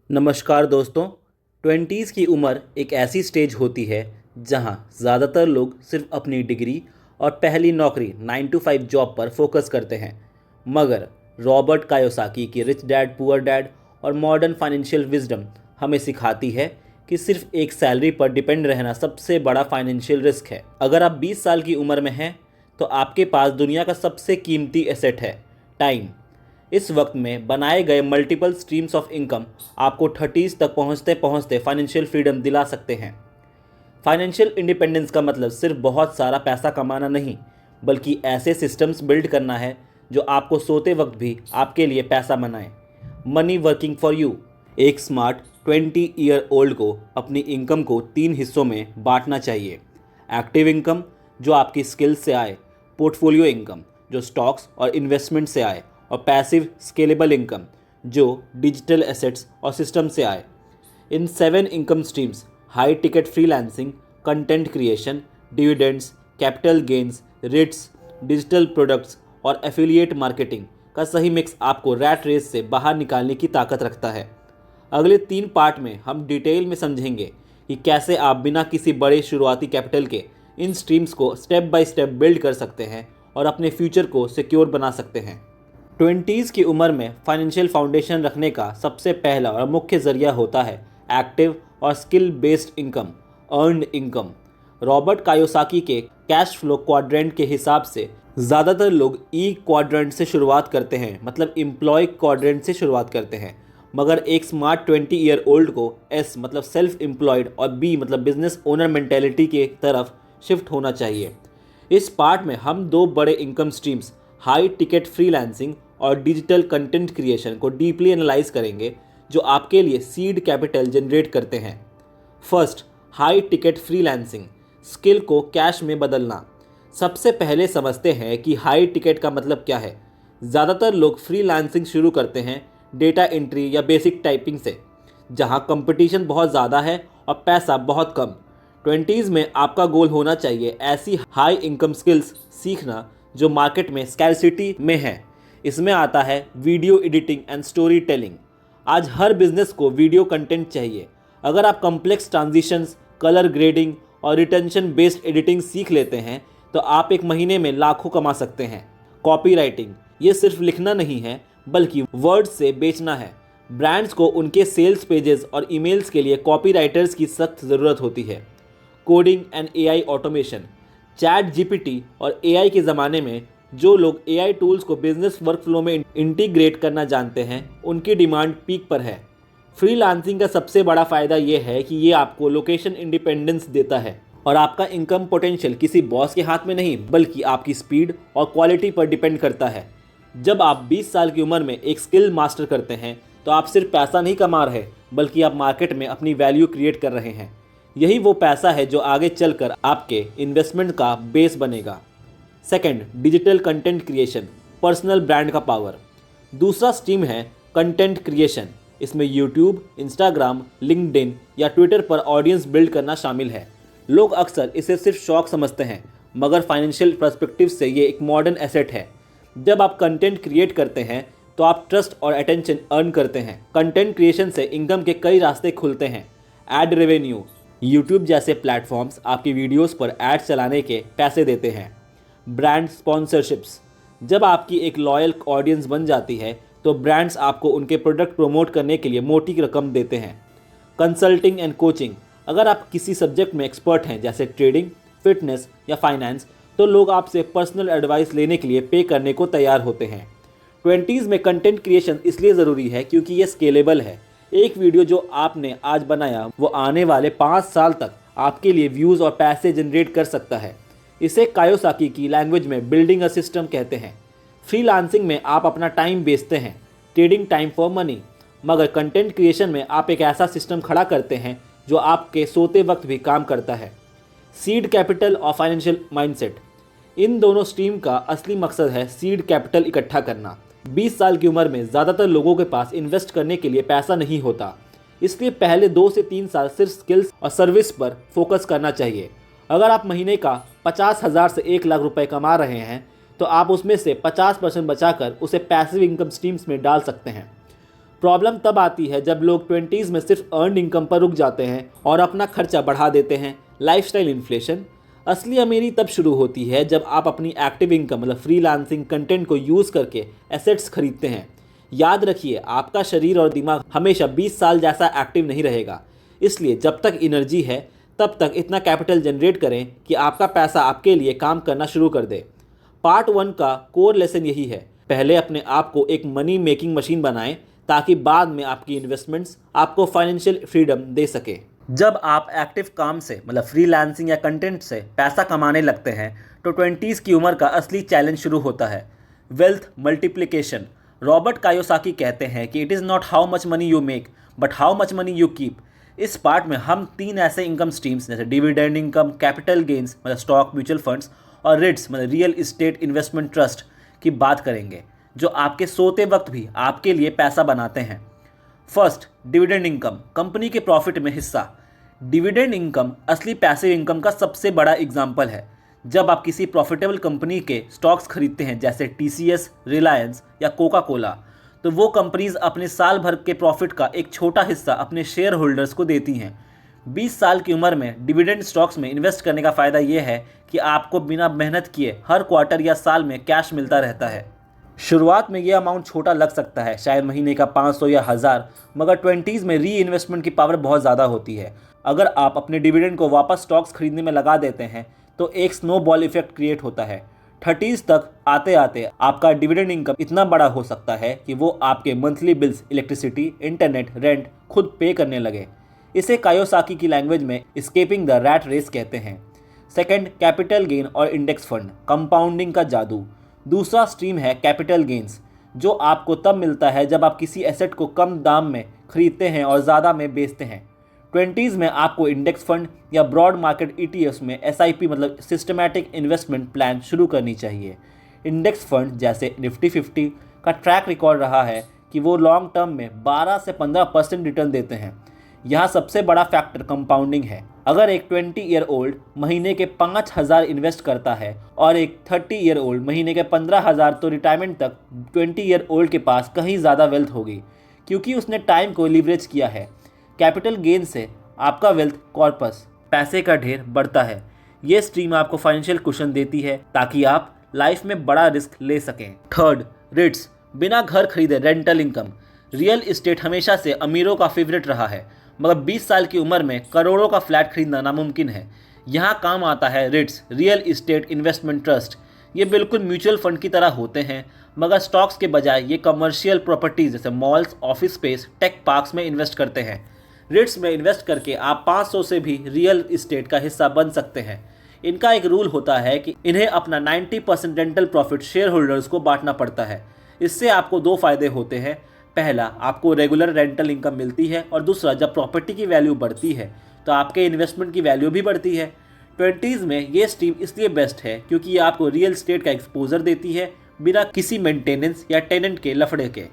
नमस्कार दोस्तों। 20s की उम्र एक ऐसी स्टेज होती है जहां ज़्यादातर लोग सिर्फ अपनी डिग्री और पहली नौकरी 9 to 5 जॉब पर फोकस करते हैं। मगर रॉबर्ट कायोसाकी की रिच डैड पुअर डैड और मॉडर्न फाइनेंशियल विजडम हमें सिखाती है कि सिर्फ एक सैलरी पर डिपेंड रहना सबसे बड़ा फाइनेंशियल रिस्क है। अगर आप 20 साल की उम्र में हैं तो आपके पास दुनिया का सबसे कीमती एसेट है, टाइम। इस वक्त में बनाए गए मल्टीपल स्ट्रीम्स ऑफ इनकम आपको 30s तक पहुंचते पहुंचते फाइनेंशियल फ्रीडम दिला सकते हैं। फाइनेंशियल इंडिपेंडेंस का मतलब सिर्फ बहुत सारा पैसा कमाना नहीं, बल्कि ऐसे सिस्टम्स बिल्ड करना है जो आपको सोते वक्त भी आपके लिए पैसा बनाए। Money working for you. एक स्मार्ट 20 ईयर ओल्ड को अपनी इनकम को 3 हिस्सों में बांटना चाहिए। एक्टिव इनकम जो आपकी स्किल्स से आए, पोर्टफोलियो इनकम जो स्टॉक्स और इन्वेस्टमेंट से आए, और पैसिव स्केलेबल इनकम जो डिजिटल एसेट्स और सिस्टम से आए। इन 7 income streams high ticket freelancing, content creation, dividends, capital gains, REITs, digital products और एफिलिएट मार्केटिंग का सही मिक्स आपको रैट रेस से बाहर निकालने की ताकत रखता है। अगले 3 पार्ट में हम डिटेल में समझेंगे कि कैसे आप बिना किसी बड़े शुरुआती कैपिटल के इन स्ट्रीम्स को स्टेप बाय स्टेप बिल्ड कर सकते हैं और अपने फ्यूचर को सिक्योर बना सकते हैं। 20s की उम्र में फाइनेंशियल फाउंडेशन रखने का सबसे पहला और मुख्य जरिया होता है एक्टिव और skill based income, earned income. Robert Kiyosaki के कैश फ्लो क्वाड्रेंट के हिसाब से ज़्यादातर लोग ई क्वाड्रेंट से शुरुआत करते हैं, मतलब एम्प्लॉय क्वाड्रेंट से शुरुआत करते हैं। मगर एक स्मार्ट 20 ईयर ओल्ड को एस मतलब सेल्फ एम्प्लॉयड और बी मतलब बिजनेस ओनर मेंटेलिटी के तरफ शिफ्ट होना चाहिए। इस पार्ट में हम 2 बड़े income streams, high ticket freelancing और डिजिटल कंटेंट क्रिएशन को डीपली एनालाइज करेंगे, जो आपके लिए सीड कैपिटल जनरेट करते हैं। First, high ticket freelancing, skill को कैश में बदलना। सबसे पहले समझते हैं कि हाई टिकट का मतलब क्या है। ज़्यादातर लोग फ्रीलांसिंग शुरू करते हैं डेटा एंट्री या बेसिक टाइपिंग से, जहां कंपटीशन बहुत ज़्यादा है और पैसा बहुत कम। 20s में आपका गोल होना चाहिए ऐसी हाई इनकम स्किल्स सीखना जो मार्केट में स्कैरसिटी में है। इसमें आता है video editing and story telling. आज हर बिजनेस को वीडियो कंटेंट चाहिए। अगर आप कॉम्प्लेक्स ट्रांजिशंस, कलर ग्रेडिंग और रिटेंशन बेस्ड एडिटिंग सीख लेते हैं तो आप एक महीने में लाखों कमा सकते हैं। कॉपी राइटिंग, ये सिर्फ लिखना नहीं है बल्कि वर्ड्स से बेचना है। ब्रांड्स को उनके सेल्स पेजेस और ईमेल्स के लिए कॉपी राइटर्स की सख्त ज़रूरत होती है। Coding and AI automation, chat GPT और एआई के ज़माने में जो लोग एआई टूल्स को बिजनेस वर्कफ्लो में इंटीग्रेट करना जानते हैं, उनकी डिमांड पीक पर है। फ्रीलांसिंग का सबसे बड़ा फ़ायदा ये है कि ये आपको लोकेशन इंडिपेंडेंस देता है और आपका इनकम पोटेंशियल किसी बॉस के हाथ में नहीं बल्कि आपकी स्पीड और क्वालिटी पर डिपेंड करता है। जब आप 20 साल की उम्र में एक स्किल मास्टर करते हैं तो आप सिर्फ पैसा नहीं कमा रहे बल्कि आप मार्केट में अपनी वैल्यू क्रिएट कर रहे हैं। यही वो पैसा है जो आगे चलकर आपके इन्वेस्टमेंट का बेस बनेगा। Second, digital content creation, personal brand का पावर। दूसरा स्ट्रीम है कंटेंट क्रिएशन। इसमें यूट्यूब, इंस्टाग्राम, लिंक्डइन या ट्विटर पर ऑडियंस बिल्ड करना शामिल है। लोग अक्सर इसे सिर्फ शौक समझते हैं, मगर फाइनेंशियल पर्सपेक्टिव से ये एक मॉडर्न एसेट है। जब आप कंटेंट क्रिएट करते हैं तो आप ट्रस्ट और अटेंशन अर्न करते हैं। कंटेंट क्रिएशन से इनकम के कई रास्ते खुलते हैं। एड रेवेन्यू, यूट्यूब जैसे प्लेटफॉर्म्स आपकी वीडियोस पर एड चलाने के पैसे देते हैं। ब्रांड स्पॉन्सरशिप्स, जब आपकी एक लॉयल ऑडियंस बन जाती है तो ब्रांड्स आपको उनके प्रोडक्ट प्रमोट करने के लिए मोटी रकम देते हैं। कंसल्टिंग एंड कोचिंग, अगर आप किसी सब्जेक्ट में एक्सपर्ट हैं जैसे ट्रेडिंग, फिटनेस या फाइनेंस, तो लोग आपसे पर्सनल एडवाइस लेने के लिए पे करने को तैयार होते हैं। 20s में कंटेंट क्रिएशन इसलिए ज़रूरी है क्योंकि ये स्केलेबल है। एक वीडियो जो आपने आज बनाया वो आने वाले 5 साल तक आपके लिए व्यूज़ और पैसे जनरेट कर सकता है। इसे कायोसाकी की लैंग्वेज में बिल्डिंग अ सिस्टम कहते हैं। फ्रीलांसिंग में आप अपना टाइम बेचते हैं, ट्रेडिंग टाइम फॉर मनी, मगर कंटेंट क्रिएशन में आप एक ऐसा सिस्टम खड़ा करते हैं जो आपके सोते वक्त भी काम करता है। सीड कैपिटल और फाइनेंशियल माइंडसेट, इन दोनों स्ट्रीम का असली मकसद है सीड कैपिटल इकट्ठा करना। 20 साल की उम्र में ज़्यादातर लोगों के पास इन्वेस्ट करने के लिए पैसा नहीं होता, इसलिए पहले 2 से 3 साल सिर्फ स्किल्स और सर्विस पर फोकस करना चाहिए। अगर आप महीने का 50,000 से 1 लाख रुपए कमा रहे हैं तो आप उसमें से 50% बचाकर उसे पैसिव इनकम स्ट्रीम्स में डाल सकते हैं। प्रॉब्लम तब आती है जब लोग 20s में सिर्फ अर्न इनकम पर रुक जाते हैं और अपना खर्चा बढ़ा देते हैं। Lifestyle inflation. असली अमीरी तब शुरू होती है जब आप अपनी एक्टिव इनकम मतलब फ्रीलांसिंग कंटेंट को यूज़ करके एसेट्स खरीदते हैं। याद रखिए, आपका शरीर और दिमाग हमेशा 20 साल जैसा एक्टिव नहीं रहेगा, इसलिए जब तक एनर्जी है तब तक इतना कैपिटल जनरेट करें कि आपका पैसा आपके लिए काम करना शुरू कर दे। पार्ट 1 का कोर लेसन यही है, पहले अपने आप को एक मनी मेकिंग मशीन बनाएं ताकि बाद में आपकी इन्वेस्टमेंट्स आपको फाइनेंशियल फ्रीडम दे सके। जब आप एक्टिव काम से मतलब फ्रीलांसिंग या कंटेंट से पैसा कमाने लगते हैं तो 20s की उम्र का असली चैलेंज शुरू होता है, वेल्थ मल्टीप्लिकेशन। रॉबर्ट कायोसाकी कहते हैं कि it is not how much money you make but how much money you keep. इस पार्ट में हम 3 ऐसे इनकम स्ट्रीम्स जैसे डिविडेंड इनकम, कैपिटल गेन्स मतलब स्टॉक म्यूचुअल फंड्स और रिट्स मतलब रियल इस्टेट इन्वेस्टमेंट ट्रस्ट की बात करेंगे, जो आपके सोते वक्त भी आपके लिए पैसा बनाते हैं। फर्स्ट, डिविडेंड इनकम, कंपनी के प्रॉफिट में हिस्सा। डिविडेंड इनकम असली पैसिव इनकम का सबसे बड़ा एग्जाम्पल है। जब आप किसी प्रॉफिटेबल कंपनी के स्टॉक्स खरीदते हैं जैसे TCS, रिलायंस या कोका कोला, तो वो कंपनीज अपने साल भर के प्रॉफिट का एक छोटा हिस्सा अपने शेयर होल्डर्स को देती हैं। 20 साल की उम्र में डिविडेंड स्टॉक्स में इन्वेस्ट करने का फ़ायदा ये है कि आपको बिना मेहनत किए हर क्वार्टर या साल में कैश मिलता रहता है। शुरुआत में ये अमाउंट छोटा लग सकता है, शायद महीने का 500 या 1000, मगर 20s में री इन्वेस्टमेंट की पावर बहुत ज़्यादा होती है। अगर आप अपने डिविडेंड को वापस स्टॉक्स खरीदने में लगा देते हैं तो एक स्नोबॉल इफेक्ट क्रिएट होता है। 30s तक आते आते आपका डिविडेंड इनकम इतना बड़ा हो सकता है कि वो आपके monthly bills, electricity, internet, rent खुद पे करने लगे। इसे कायोसाकी की लैंग्वेज में एस्केपिंग द रैट रेस कहते हैं। सेकंड, कैपिटल गेन और इंडेक्स फंड, कंपाउंडिंग का जादू। दूसरा स्ट्रीम है कैपिटल गेन्स, जो आपको तब मिलता है जब आप किसी एसेट को कम दाम में खरीदते हैं और ज़्यादा में बेचते हैं। 20s में आपको इंडेक्स फंड या ब्रॉड मार्केट ETFs में SIP मतलब सिस्टमैटिक इन्वेस्टमेंट प्लान शुरू करनी चाहिए। इंडेक्स फंड जैसे निफ्टी 50 का ट्रैक रिकॉर्ड रहा है कि वो लॉन्ग टर्म में 12 से 15% रिटर्न देते हैं। यहाँ सबसे बड़ा फैक्टर कंपाउंडिंग है। अगर एक 20 ईयर ओल्ड महीने के 5000 इन्वेस्ट करता है और एक 30 ईयर ओल्ड महीने के 15000, तो रिटायरमेंट तक 20 ईयर ओल्ड के पास कहीं ज़्यादा वेल्थ होगी, क्योंकि उसने टाइम को लीवरेज किया है। कैपिटल गेन से आपका वेल्थ कॉर्पस, पैसे का ढेर बढ़ता है। ये स्ट्रीम आपको फाइनेंशियल कुशन देती है ताकि आप लाइफ में बड़ा रिस्क ले सकें। थर्ड, रिट्स, बिना घर खरीदे रेंटल इनकम। रियल इस्टेट हमेशा से अमीरों का फेवरेट रहा है, मगर 20 साल की उम्र में करोड़ों का फ्लैट खरीदना नामुमकिन है। यहाँ काम आता है REITs, real estate investment trust. ये बिल्कुल म्यूचुअल फंड की तरह होते हैं, मगर स्टॉक्स के बजाय ये कमर्शियल प्रॉपर्टीज जैसे malls, office space, tech parks में इन्वेस्ट करते हैं। रिट्स में इन्वेस्ट करके आप 500 से भी रियल इस्टेट का हिस्सा बन सकते हैं। इनका एक रूल होता है कि इन्हें अपना 90% रेंटल प्रॉफिट शेयर होल्डर्स को बांटना पड़ता है। इससे आपको 2 फायदे होते हैं। पहला, आपको रेगुलर रेंटल इनकम मिलती है, और दूसरा, जब प्रॉपर्टी की वैल्यू बढ़ती है तो आपके इन्वेस्टमेंट की वैल्यू भी बढ़ती है। 20s में ये स्ट्रीम इसलिए बेस्ट है क्योंकि ये आपको रियल एस्टेट का एक्सपोजर देती है बिना किसी मेंटेनेंस या टेनेंट के लफड़े के।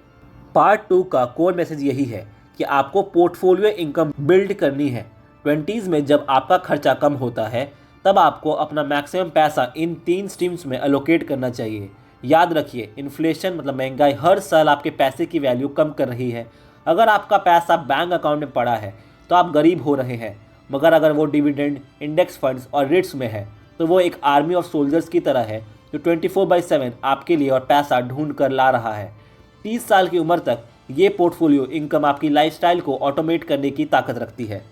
पार्ट 2 का कोर मैसेज यही है कि आपको पोर्टफोलियो इनकम बिल्ड करनी है। 20s में जब आपका खर्चा कम होता है तब आपको अपना मैक्सिमम पैसा इन 3 स्ट्रीम्स में एलोकेट करना चाहिए। याद रखिए, इन्फ्लेशन मतलब महंगाई हर साल आपके पैसे की वैल्यू कम कर रही है। अगर आपका पैसा बैंक अकाउंट में पड़ा है तो आप गरीब हो रहे हैं, मगर अगर वो डिविडेंड, इंडेक्स फंड्स और रिट्स में है तो वो एक आर्मी ऑफ सोल्जर्स की तरह है जो 24/7 आपके लिए और पैसा ढूंढ कर ला रहा है। 30 साल की उम्र तक ये पोर्टफोलियो इनकम आपकी लाइफस्टाइल को ऑटोमेट करने की ताकत रखती है।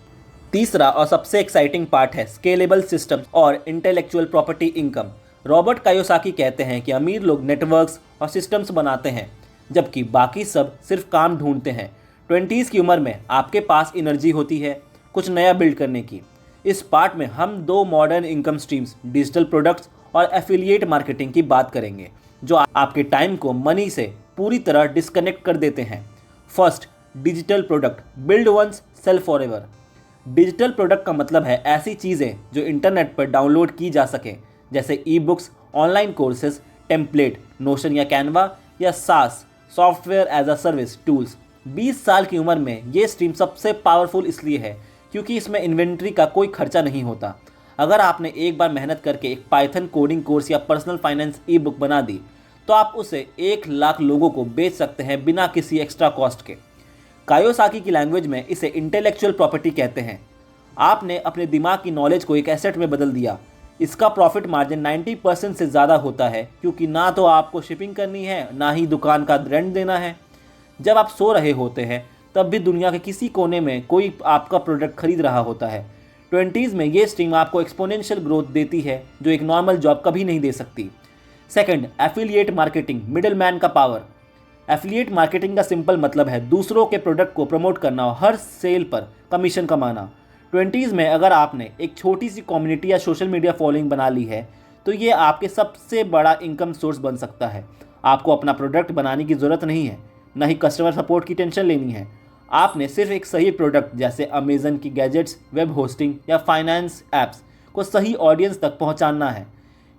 तीसरा और सबसे एक्साइटिंग पार्ट है स्केलेबल सिस्टम और intellectual property income. Robert Kiyosaki कहते हैं कि अमीर लोग नेटवर्क्स और सिस्टम्स बनाते हैं, जबकि बाकी सब सिर्फ काम ढूंढते हैं। 20s की उम्र में आपके पास एनर्जी होती है कुछ नया बिल्ड करने की। इस पार्ट में हम 2 modern income streams, digital products और एफिलिएट मार्केटिंग की बात करेंगे, जो आपके टाइम को मनी से पूरी तरह डिस्कनेक्ट कर देते हैं। First, digital product, build once sell forever. Digital product का मतलब है ऐसी चीज़ें जो इंटरनेट पर डाउनलोड की जा सकें, जैसे ebooks, online courses, template, Notion या कैनवा, या SaaS, software as a service tools. 20 साल की उम्र में ये स्ट्रीम सबसे पावरफुल इसलिए है क्योंकि इसमें इन्वेंट्री का कोई खर्चा नहीं होता। अगर आपने एक बार मेहनत करके एक पाइथन कोडिंग कोर्स या पर्सनल फाइनेंस ई-बुक बना दी तो आप उसे 1 लाख लोगों को बेच सकते हैं बिना किसी एक्स्ट्रा कॉस्ट के। कायोसाकी की लैंग्वेज में इसे इंटेलेक्चुअल प्रॉपर्टी कहते हैं। आपने अपने दिमाग की नॉलेज को एक एसेट में बदल दिया। इसका प्रॉफिट मार्जिन 90% से ज़्यादा होता है, क्योंकि ना तो आपको शिपिंग करनी है, ना ही दुकान का रेंट देना है। जब आप सो रहे होते हैं तब भी दुनिया के किसी कोने में कोई आपका प्रोडक्ट खरीद रहा होता है। 20s में ये स्ट्रीम आपको एक्सपोनेंशियल ग्रोथ देती है जो एक नॉर्मल जॉब कभी नहीं दे सकती। Second, affiliate marketing, middle man का पावर। एफिलिएट मार्केटिंग का सिंपल मतलब है दूसरों के प्रोडक्ट को प्रमोट करना और हर सेल पर कमीशन कमाना। 20s में अगर आपने एक छोटी सी कम्युनिटी या सोशल मीडिया फॉलोइंग बना ली है तो ये आपके सबसे बड़ा इनकम सोर्स बन सकता है। आपको अपना प्रोडक्ट बनाने की ज़रूरत नहीं है, ना ही कस्टमर सपोर्ट की टेंशन लेनी है। आपने सिर्फ एक सही प्रोडक्ट जैसे अमेजन की गैजेट्स, वेब होस्टिंग या फाइनेंस ऐप्स को सही ऑडियंस तक पहुंचाना है।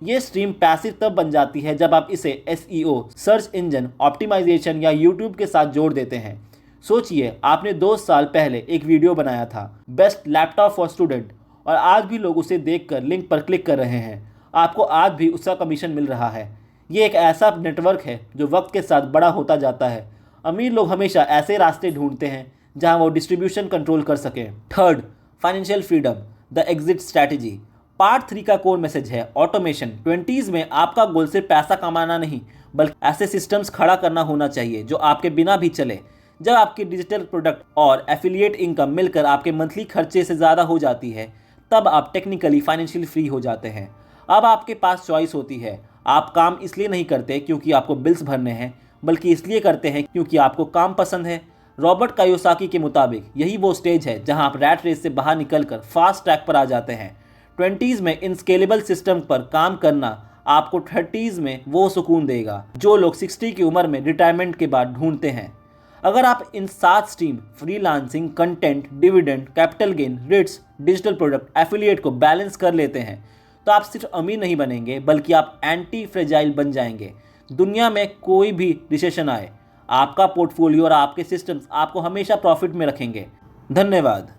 ये स्ट्रीम पैसिव तब बन जाती है जब आप इसे एसईओ, सर्च इंजन ऑप्टिमाइजेशन या यूट्यूब के साथ जोड़ देते हैं। सोचिए, आपने 2 साल पहले एक वीडियो बनाया था, बेस्ट लैपटॉप फॉर स्टूडेंट, और आज भी लोग उसे देखकर लिंक पर क्लिक कर रहे हैं। आपको आज भी उसका कमीशन मिल रहा है। ये एक ऐसा नेटवर्क है जो वक्त के साथ बड़ा होता जाता है। अमीर लोग हमेशा ऐसे रास्ते ढूंढते हैं जहां वो डिस्ट्रीब्यूशन कंट्रोल कर सकें। Third, financial freedom, the exit strategy. Part 3 का कोर मैसेज है ऑटोमेशन। 20s में आपका गोल सिर्फ पैसा कमाना नहीं, बल्कि ऐसे सिस्टम्स खड़ा करना होना चाहिए जो आपके बिना भी चले। जब आपकी डिजिटल प्रोडक्ट और एफिलिएट इनकम मिलकर आपके मंथली खर्चे से ज़्यादा हो जाती है, तब आप टेक्निकली फाइनेंशियली फ्री हो जाते हैं। अब आपके पास चॉइस होती है। आप काम इसलिए नहीं करते क्योंकि आपको बिल्स भरने हैं, बल्कि इसलिए करते हैं क्योंकि आपको काम पसंद है। रॉबर्ट कायोसाकी के मुताबिक यही वो स्टेज है जहां आप रैट रेस से बाहर निकलकर फास्ट ट्रैक पर आ जाते हैं। 20s में इन स्केलेबल सिस्टम पर काम करना आपको 30s में वो सुकून देगा जो लोग 60 की उम्र में रिटायरमेंट के बाद ढूंढते हैं। अगर आप इन 7 stream, freelancing, content, dividend, capital gain, REITs, digital product, affiliate को बैलेंस कर लेते हैं तो आप सिर्फ अमीर नहीं बनेंगे, बल्कि आप एंटी फ्रेजाइल बन जाएंगे। दुनिया में कोई भी रिसेशन आए, आपका पोर्टफोलियो और आपके सिस्टम्स आपको हमेशा प्रॉफिट में रखेंगे। धन्यवाद।